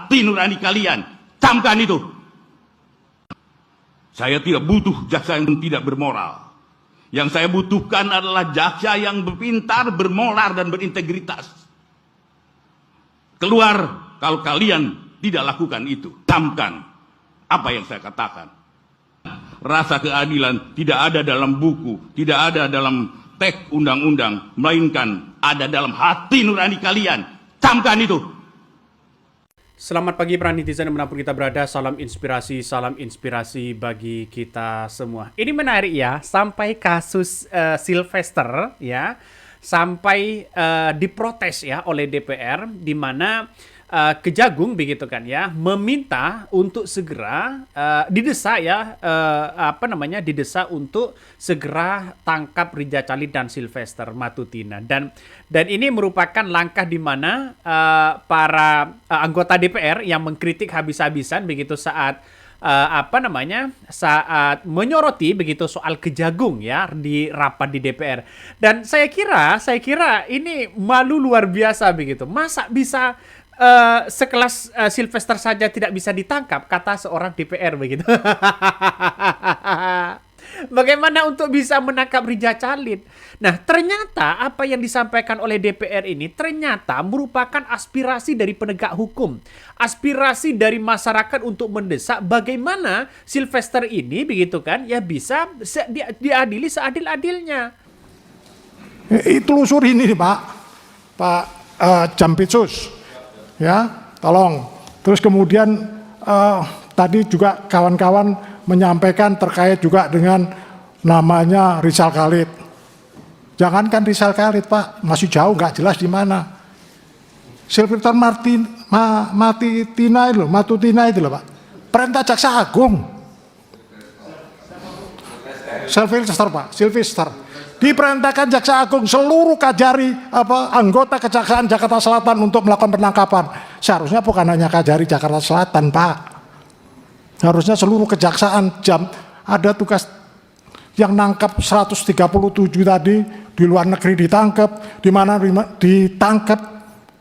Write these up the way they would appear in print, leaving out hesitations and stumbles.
hati nurani kalian. Camkan itu. Saya tidak butuh jaksa yang tidak bermoral. Yang saya butuhkan adalah jaksa yang berpintar, bermoral, dan berintegritas. Keluar kalau kalian tidak lakukan itu. Camkan apa yang saya katakan. Rasa keadilan tidak ada dalam buku, tidak ada dalam teks undang-undang, melainkan ada dalam hati nurani kalian. Camkan itu. Selamat pagi para netizen dimanapun kita berada, salam inspirasi bagi kita semua. Ini menarik ya, sampai kasus Sylvester ya, sampai diprotes ya oleh DPR, di mana Kejagung begitu kan ya, meminta untuk segera didesak ya, didesak untuk segera tangkap Ridza Chalid dan Sylvester Matutina, dan ini merupakan langkah di mana para anggota DPR yang mengkritik habis-habisan begitu saat saat menyoroti begitu soal Kejagung ya di rapat di DPR. Dan saya kira ini malu luar biasa begitu. Masa bisa sekelas Sylvester saja tidak bisa ditangkap, kata seorang DPR begitu. Bagaimana untuk bisa menangkap Ridza Chalid? Nah, ternyata apa yang disampaikan oleh DPR ini ternyata merupakan aspirasi dari penegak hukum, aspirasi dari masyarakat untuk mendesak bagaimana Sylvester ini begitu kan ya bisa diadili seadil-adilnya. Telusuri ini Pak Jampitsus. Ya, tolong. Terus kemudian tadi juga kawan-kawan menyampaikan terkait juga dengan namanya Rizal Khalid. Jangankan Rizal Khalid Pak, masih jauh, nggak jelas di mana. Sylvester Matutina itu loh Pak. Perintah Jaksa Agung. Sylvester. Diperintahkan Jaksa Agung seluruh Kajari anggota Kejaksaan Jakarta Selatan untuk melakukan penangkapan. Seharusnya bukan hanya Kajari Jakarta Selatan Pak, harusnya seluruh kejaksaan ada tugas yang nangkap 137 tadi di luar negeri ditangkap, di mana ditangkap.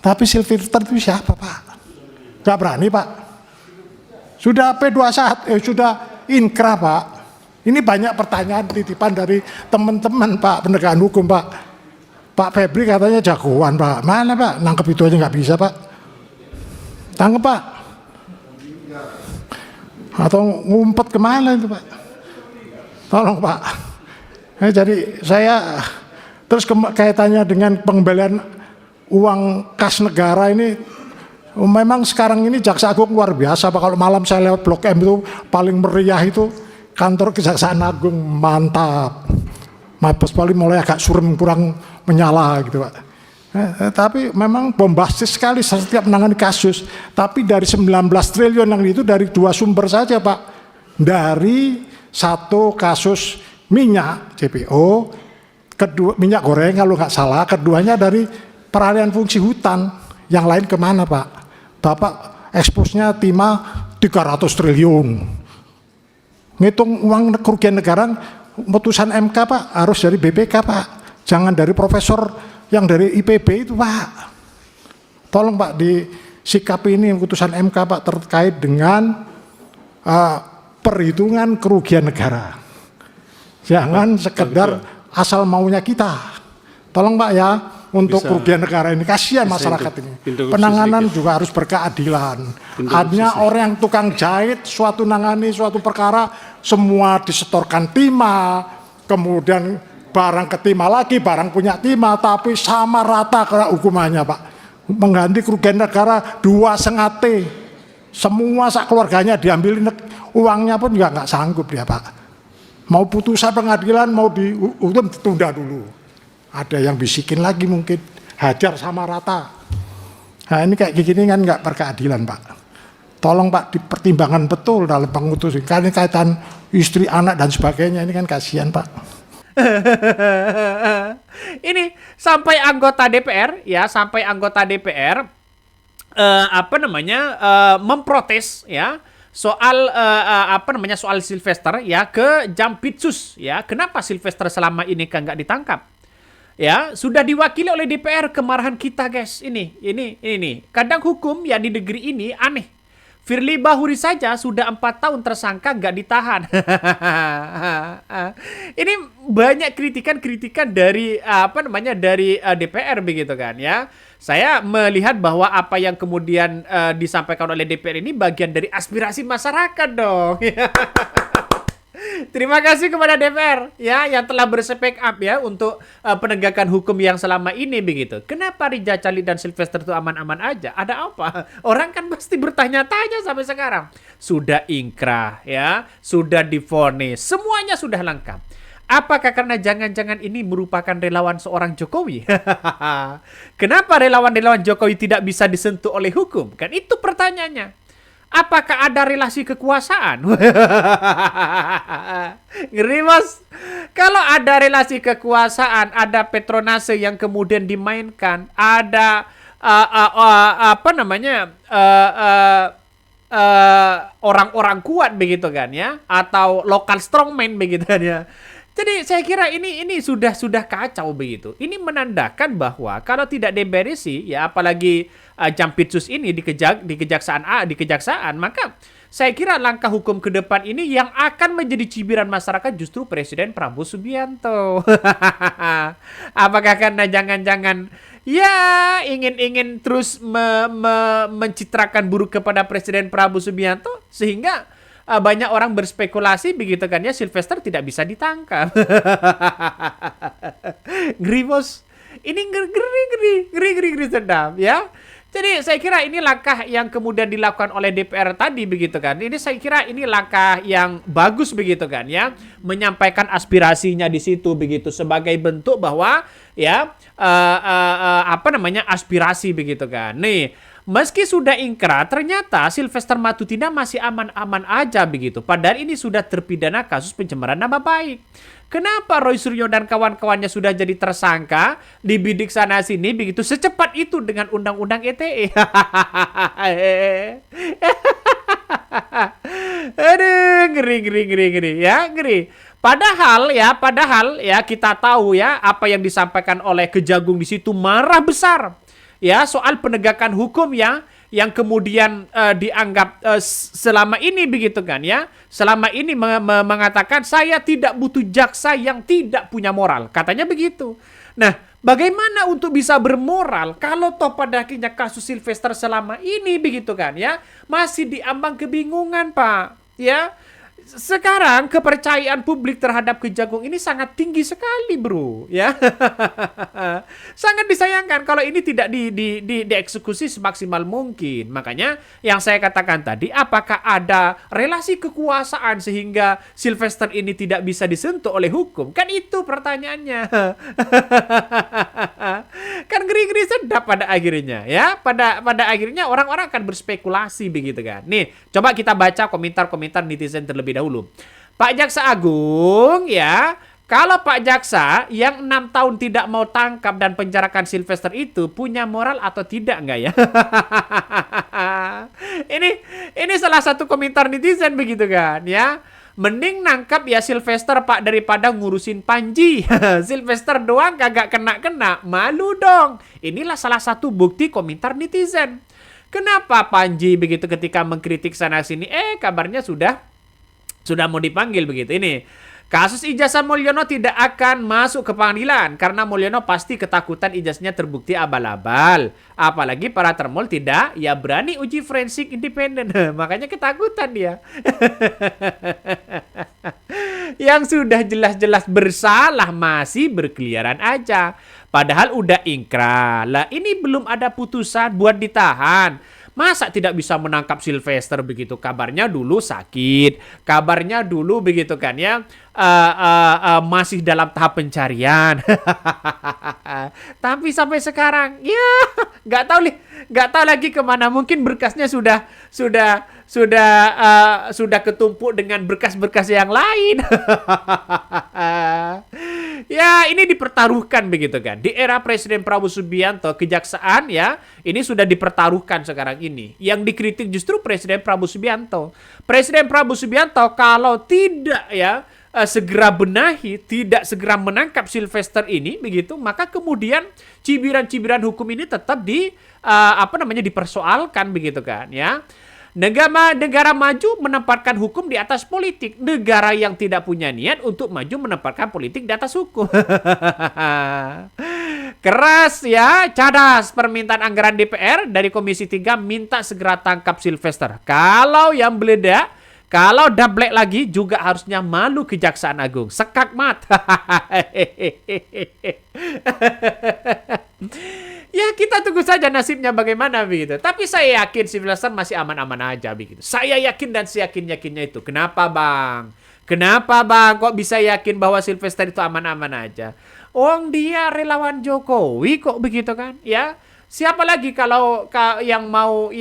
Tapi Sylvester itu siapa Pak? Gak berani Pak. Sudah P21 sudah inkrah Pak. Ini banyak pertanyaan titipan dari teman-teman Pak penegakan hukum Pak. Pak Febri katanya jagoan Pak. Mana Pak? Nangkep itu aja nggak bisa Pak. Tangkep Pak. Atau ngumpet kemana itu Pak? Tolong Pak. Jadi saya terus kaitannya dengan pengembalian uang kas negara ini, memang sekarang ini Jaksa Agung luar biasa Pak. Kalau malam saya lewat Blok M itu paling meriah itu kantor Kejaksaan Agung, mantap. Mabes Polri mulai agak surem, kurang menyala gitu Pak. Tapi memang bombastis sekali setiap menangani kasus. Tapi dari 19 triliun yang itu dari dua sumber saja Pak. Dari satu kasus minyak CPO, kedua minyak goreng kalau nggak salah, keduanya dari peralihan fungsi hutan. Yang lain kemana Pak? Bapak eksposnya timah 300 triliun. Ngitung uang kerugian negara, putusan MK Pak harus dari BPK Pak, jangan dari profesor yang dari IPB itu Pak. Tolong Pak disikapi ini putusan MK Pak terkait dengan perhitungan kerugian negara. Jangan sekedar asal maunya kita. Tolong Pak ya, untuk kerugian negara ini, kasihan masyarakat ini. Penanganan juga harus berkeadilan. Hanya orang yang tukang jahit nangani suatu perkara, semua disetorkan timah, kemudian barang ke timah lagi, barang punya timah, tapi sama rata kena hukumannya Pak. Mengganti kerugian negara 2,5 T. Semua sak keluarganya diambilin, uangnya pun juga nggak sanggup dia Pak. Mau putusan pengadilan, mau dihukum ditunda dulu. Ada yang bisikin lagi mungkin, hajar sama rata. Nah ini kayak gini kan nggak berkeadilan Pak. Tolong Pak dipertimbangkan betul dalam pengutusan. Karena kaitan istri, anak dan sebagainya, ini kan kasihan Pak. Ini sampai anggota DPR ya, memprotes ya soal soal Sylvester ya ke Jampitsus ya. Kenapa Sylvester selama ini kan nggak ditangkap? ya sudah diwakili oleh DPR. Kemarahan kita guys, ini kadang hukum ya di negeri ini aneh. Firly Bahuri saja sudah 4 tahun tersangka nggak ditahan. Ini banyak kritikan dari dari DPR begitu kan ya. Saya melihat bahwa apa yang kemudian disampaikan oleh DPR ini bagian dari aspirasi masyarakat dong. Terima kasih kepada DPR ya yang telah berspeak up ya untuk penegakan hukum yang selama ini begitu. Kenapa Riza Cali dan Sylvester itu aman-aman aja? Ada apa? Orang kan pasti bertanya-tanya sampai sekarang. Sudah ingkrah ya, sudah divonis, semuanya sudah lengkap. Apakah karena jangan-jangan ini merupakan relawan seorang Jokowi? Kenapa relawan-relawan Jokowi tidak bisa disentuh oleh hukum? Kan itu pertanyaannya. Apakah ada relasi kekuasaan? Ngeri bos. Kalau ada relasi kekuasaan, ada Petronase yang kemudian dimainkan, ada orang-orang kuat begitu kan ya, atau lokal strongman begitu kan ya. Jadi saya kira ini sudah kacau begitu. Ini menandakan bahwa kalau tidak diberisi ya, apalagi Jampitsus ini di kejaksaan, maka saya kira langkah hukum ke depan ini yang akan menjadi cibiran masyarakat justru Presiden Prabowo Subianto. Apakah karena jangan-jangan ya ingin terus mencitrakan buruk kepada Presiden Prabowo Subianto sehingga banyak orang berspekulasi begitu kan ya, Sylvester tidak bisa ditangkap. Ngeri bos. Ini ngeri sedap ya. Jadi saya kira ini langkah yang kemudian dilakukan oleh DPR tadi begitu kan. Ini saya kira ini langkah yang bagus begitu kan ya, menyampaikan aspirasinya di situ begitu sebagai bentuk bahwa ya aspirasi begitu kan. Nih, meski sudah ingkrah, ternyata Sylvester Matutina masih aman-aman aja begitu. Padahal ini sudah terpidana kasus pencemaran nama baik. Kenapa Roy Suryo dan kawan-kawannya sudah jadi tersangka, dibidik sana sini begitu secepat itu dengan undang-undang ITE? Aduh, ngeri ya, ngeri. Padahal ya kita tahu ya apa yang disampaikan oleh Kejagung di situ marah besar. Ya, soal penegakan hukum ya yang kemudian dianggap selama ini begitu kan ya, selama ini mengatakan saya tidak butuh jaksa yang tidak punya moral, katanya begitu. Nah, bagaimana untuk bisa bermoral kalau toh pada akhirnya kasus Sylvester selama ini begitu kan ya masih diambang kebingungan Pak ya. Sekarang kepercayaan publik terhadap Kejagung ini sangat tinggi sekali bro ya. Sangat disayangkan kalau ini tidak dieksekusi semaksimal mungkin. Makanya yang saya katakan tadi, apakah ada relasi kekuasaan sehingga Sylvester ini tidak bisa disentuh oleh hukum? Kan itu pertanyaannya. Kan ngeri-ngeri sedap pada akhirnya ya. Pada akhirnya orang-orang akan berspekulasi begitu kan. Nih, coba kita baca komentar-komentar netizen terlebih dahulu. Pak Jaksa Agung ya, kalau Pak Jaksa yang 6 tahun tidak mau tangkap dan penjarakan Sylvester itu punya moral atau tidak enggak ya? Ini salah satu komentar netizen begitu kan ya. Mending nangkap ya Sylvester Pak daripada ngurusin Panji. Sylvester doang kagak kena-kena, malu dong. Inilah salah satu bukti komentar netizen. Kenapa Panji begitu ketika mengkritik sana sini kabarnya sudah mau dipanggil begitu. Ini kasus ijazah Mulyono tidak akan masuk ke pengadilan karena Mulyono pasti ketakutan ijazahnya terbukti abal-abal. Apalagi para termol tidak ya berani uji forensik independen. Makanya ketakutan dia. Yang sudah jelas-jelas bersalah masih berkeliaran aja. Padahal udah ingkrah. Lah ini belum ada putusan buat ditahan. Masa tidak bisa menangkap Sylvester begitu? Kabarnya dulu sakit, kabarnya dulu begitu kan ya, masih dalam tahap pencarian. Tapi sampai sekarang, ya nggak tahu lagi kemana. Mungkin berkasnya sudah ketumpuk dengan berkas-berkas yang lain. Ya, ini dipertaruhkan begitu kan. Di era Presiden Prabowo Subianto, kejaksaan ya, ini sudah dipertaruhkan sekarang ini. Yang dikritik justru Presiden Prabowo Subianto. Presiden Prabowo Subianto kalau tidak ya segera benahi, tidak segera menangkap Sylvester ini begitu, maka kemudian cibiran-cibiran hukum ini tetap dipersoalkan begitu kan ya. Negara maju menempatkan hukum di atas politik. Negara yang tidak punya niat untuk maju menempatkan politik di atas hukum. Keras ya, cadas permintaan anggaran DPR dari Komisi 3 minta segera tangkap Sylvester. Kalau yang meledak, kalau dablek lagi juga harusnya malu Kejaksaan Agung. Sekak mat. Ya kita tunggu saja nasibnya bagaimana begitu. Tapi saya yakin Sylvester masih aman-aman aja begitu. Saya yakin dan seyakin-yakinnya itu. Kenapa bang? Kenapa bang kok bisa yakin bahwa Sylvester itu aman-aman aja? Dia relawan Jokowi kok begitu kan? Ya. Siapa lagi kalau yang mau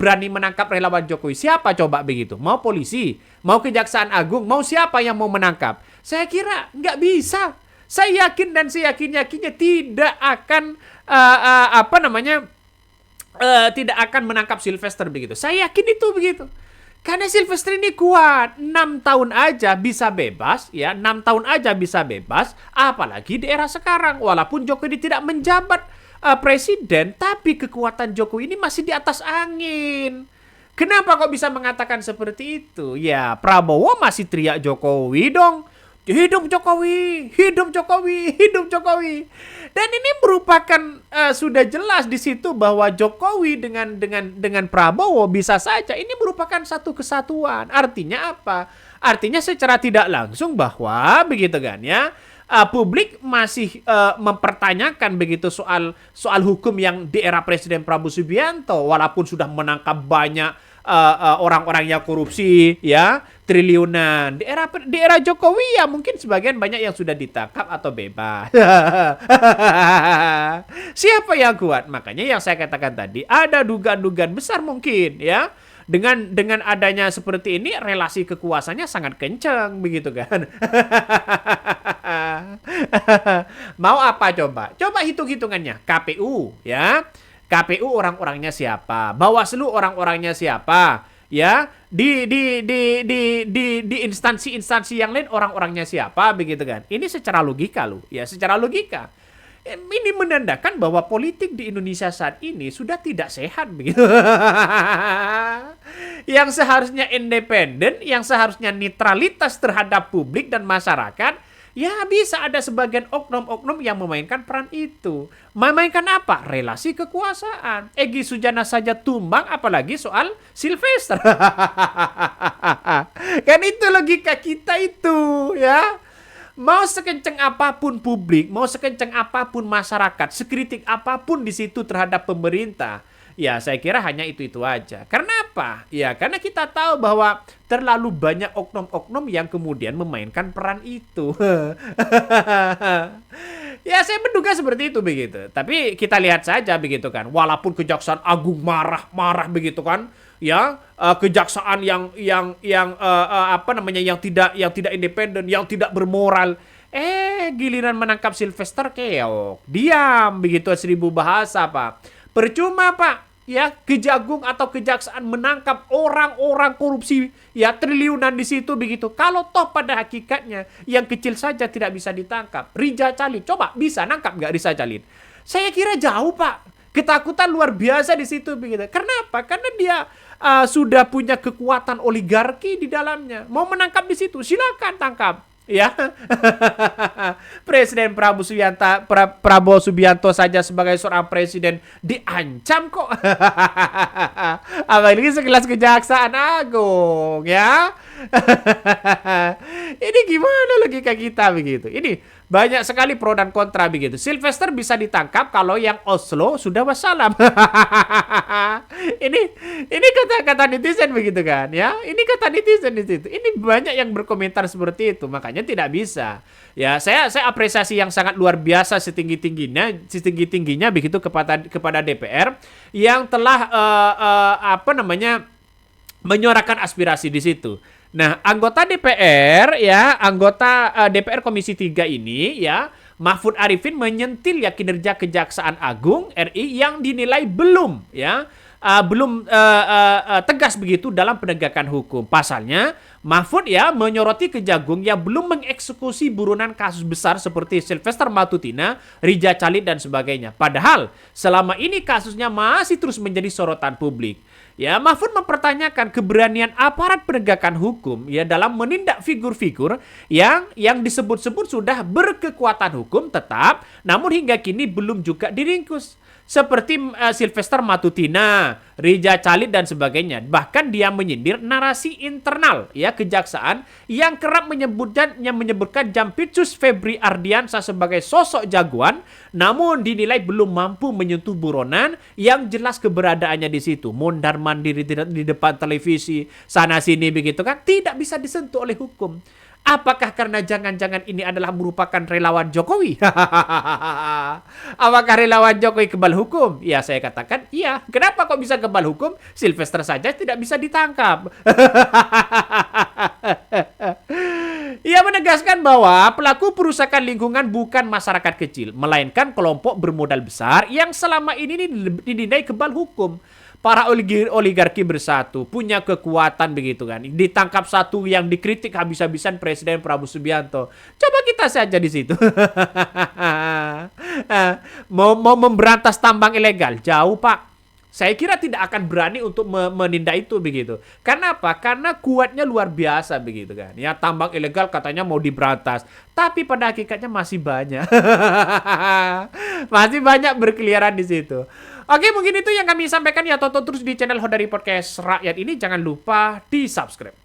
berani menangkap relawan Jokowi? Siapa coba begitu? Mau polisi? Mau Kejaksaan Agung? Mau siapa yang mau menangkap? Saya kira nggak bisa. Saya yakin dan saya yakin-yakinnya tidak akan tidak akan menangkap Sylvester begitu. Saya yakin itu begitu. Karena Sylvester ini kuat, 6 tahun aja bisa bebas, ya 6 tahun aja bisa bebas, apalagi di era sekarang. Walaupun Jokowi tidak menjabat presiden, tapi kekuatan Jokowi ini masih di atas angin. Kenapa kok bisa mengatakan seperti itu? Ya Prabowo masih teriak Jokowi dong. Hidup Jokowi, hidup Jokowi, hidup Jokowi. Dan ini merupakan sudah jelas di situ bahwa Jokowi dengan Prabowo bisa saja ini merupakan satu kesatuan. Artinya apa? Artinya secara tidak langsung bahwa begitu kan ya. Publik masih mempertanyakan begitu soal hukum yang di era Presiden Prabowo Subianto, walaupun sudah menangkap banyak orang-orang yang korupsi ya triliunan. Di era Jokowi ya mungkin sebagian banyak yang sudah ditangkap atau bebas. Siapa yang kuat? Makanya yang saya katakan tadi ada dugaan-dugaan besar mungkin ya. Dengan adanya seperti ini relasi kekuasaannya sangat kencang begitu kan. Mau apa coba? Coba hitung-hitungannya. KPU ya. KPU orang-orangnya siapa? Bawaslu orang-orangnya siapa? Ya, di instansi-instansi yang lain orang-orangnya siapa begitu kan? Ini secara logika loh, ya secara logika. Ini menandakan bahwa politik di Indonesia saat ini sudah tidak sehat begitu. Yang seharusnya independen, yang seharusnya netralitas terhadap publik dan masyarakat, ya bisa ada sebagian oknum-oknum yang memainkan peran itu. Memainkan apa? Relasi kekuasaan. Egy Sujana saja tumbang, apalagi soal Sylvester. Kan itu logika kita itu, ya. Mau sekencang apapun publik, mau sekencang apapun masyarakat, sekritik apapun di situ terhadap pemerintah, ya saya kira hanya itu aja. Karena apa? Ya karena kita tahu bahwa terlalu banyak oknum-oknum yang kemudian memainkan peran itu. Ya saya menduga seperti itu begitu. Tapi kita lihat saja begitu kan. Walaupun Kejaksaan Agung marah-marah begitu kan, ya kejaksaan yang tidak independen, yang tidak bermoral. Giliran menangkap Sylvester keok, diam begitu 1000 bahasa Pak. Percuma Pak. Ya, Kejagung atau kejaksaan menangkap orang-orang korupsi ya triliunan di situ begitu. Kalau toh pada hakikatnya yang kecil saja tidak bisa ditangkap. Rija Chalin, coba bisa nangkap nggak Rija Chalin? Saya kira jauh Pak. Ketakutan luar biasa di situ begitu. Karena apa? Karena dia sudah punya kekuatan oligarki di dalamnya. Mau menangkap di situ, silakan tangkap. Ya, Presiden Prabowo Subianto saja sebagai seorang presiden diancam kok. Apalagi sekelas Kejaksaan Agung, ya. Ini gimana logika kita begitu? Ini banyak sekali pro dan kontra begitu. Sylvester bisa ditangkap kalau yang Oslo sudah wassalam. Ini kata-kata netizen begitu kan, ya. Ini kata netizen di situ. Ini banyak yang berkomentar seperti itu, makanya tidak bisa. Ya, saya apresiasi yang sangat luar biasa setinggi-tingginya begitu kepada DPR yang telah menyuarakan aspirasi di situ. Nah, anggota DPR DPR Komisi 3 ini ya, Mahfud Arifin menyentil ya kinerja Kejaksaan Agung RI yang dinilai belum ya tegas begitu dalam penegakan hukum. Pasalnya, Mahfud ya menyoroti Kejagung yang belum mengeksekusi buronan kasus besar seperti Sylvester Matutina, Rija Chalid dan sebagainya. Padahal selama ini kasusnya masih terus menjadi sorotan publik. Ya, Mahfud mempertanyakan keberanian aparat penegakan hukum ya dalam menindak figur-figur yang disebut-sebut sudah berkekuatan hukum tetap, namun hingga kini belum juga diringkus. Seperti Sylvester Matutina, Rija Chalid dan sebagainya. Bahkan dia menyindir narasi internal ya kejaksaan yang kerap menyebutkan Jampitsus Febri Ardiansyah sebagai sosok jagoan, namun dinilai belum mampu menyentuh buronan yang jelas keberadaannya di situ. Mondar mandir di depan televisi sana sini begitu kan, tidak bisa disentuh oleh hukum. Apakah karena jangan-jangan ini adalah merupakan relawan Jokowi? Apakah relawan Jokowi kebal hukum? Ya, saya katakan iya. Kenapa kok bisa kebal hukum? Sylvester saja tidak bisa ditangkap. Ia menegaskan bahwa pelaku perusakan lingkungan bukan masyarakat kecil, melainkan kelompok bermodal besar yang selama ini dinilai kebal hukum. Para oligarki bersatu, punya kekuatan begitu kan. Ditangkap satu yang dikritik habis-habisan Presiden Prabowo Subianto. Coba kita saja di situ. mau memberantas tambang ilegal, jauh Pak. Saya kira tidak akan berani untuk menindak itu begitu. Karena apa? Karena kuatnya luar biasa begitu kan. Ya, tambang ilegal katanya mau diberantas, tapi pada hakikatnya masih banyak. Masih banyak berkeliaran di situ. Oke, mungkin itu yang kami sampaikan ya. Tonton terus di channel Hodari Podcast Rakyat ini. Jangan lupa di subscribe.